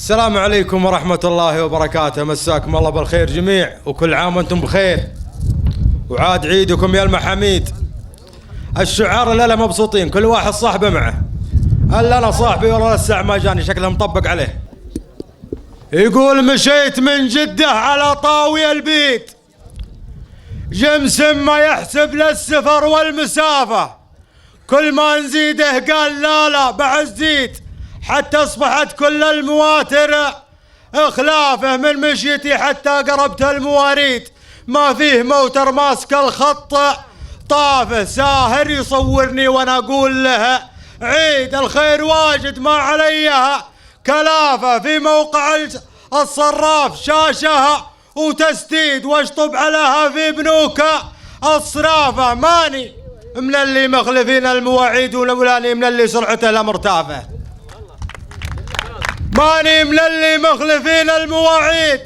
السلام عليكم ورحمة الله وبركاته. مساكم الله بالخير جميع، وكل عام وانتم بخير، وعاد عيدكم يا المحاميد. الشعار لا مبسوطين، كل واحد صاحبه معه. الا انا صاحبي والله الساعة ما جاني، شكله مطبق عليه. يقول مشيت من جدة على طاوي البيت، جمسم ما يحسب للسفر والمسافة، كل ما نزيده قال لا بعد زيد، حتى اصبحت كل المواتر اخلافه، من مشيتي حتى قربت المواريد، ما فيه موتر ماسك الخط طافه، ساهر يصورني وانا اقول له عيد الخير واجد ما عليها كلافه، في موقع الصراف شاشها وتسديد واشطب عليها في بنوك الصرافه، ماني من اللي مخلفين المواعيد ولاني من اللي سرعته الامر تافه، ماني من اللي مخلفين المواعيد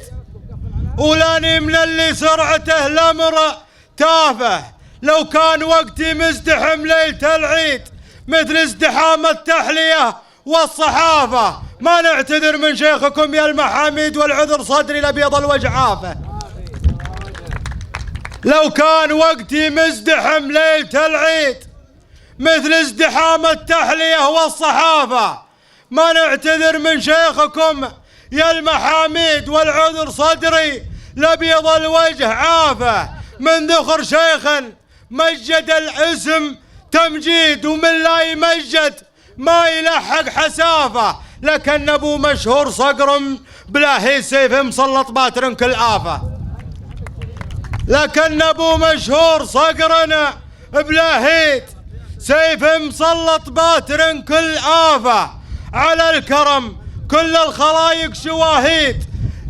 ولاني من اللي سرعته الامر تافه، لو كان وقتي مزدحم ليلة العيد مثل ازدحام التحلية والصحافة، ما نعتذر من شيخكم يا المحاميد والعذر صدري لبيض الوجه عافه، لو كان وقتي مزدحم ليلة العيد مثل ازدحام التحلية والصحافة، ما نعتذر من شيخكم يا المحاميد والعذر صدري لبيض الوجه عافه، من ذخر شيخا مجد الاسم تمجيد، ومن لا يمجد ما يلحق حسافه، لكن ابو مشهور صقر بلا هي سيف مسلط باترن كل آفة، لكن ابو مشهور صقرنا بلا هيت سيف مسلط باترن كل آفة، على الكرم كل الخلايق شواهيد،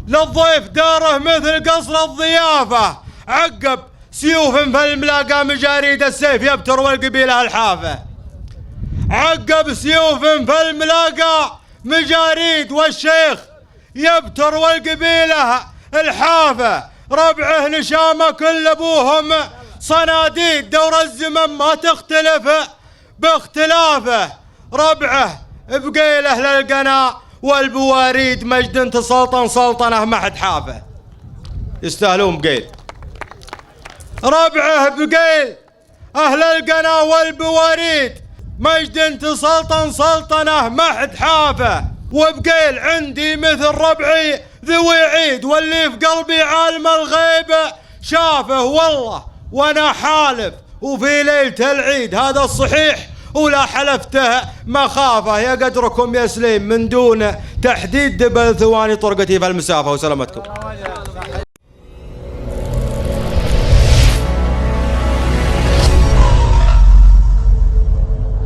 للضيف داره مثل قصر الضيافة، عقب سيوف في الملاقى مجاريد، السيف يبتر والقبيلة الحافة، عقب سيوف في الملاقى مجاريد والشيخ يبتر والقبيلة الحافة، ربعه نشامة كل ابوهم صناديد، دور الزمن ما تختلف باختلافه، ربعه بقيله للقناء والبواريد، مجد تسلطن سلطنه ما حد حافه، يستاهلون بقيل، ربعه بقيل اهل القناء والبواريد، مجد تسلطن سلطنه ما حد حافه، وبقيل عندي مثل ربعي ذوي عيد، واللي في قلبي عالم الغيب شافه، والله وانا حالف وفي ليلة العيد هذا الصحيح ولا حلفته مخافه، يا قدركم يا سليم من دون تحديد دبل ثواني طرقتي في المسافة، وسلامتكم.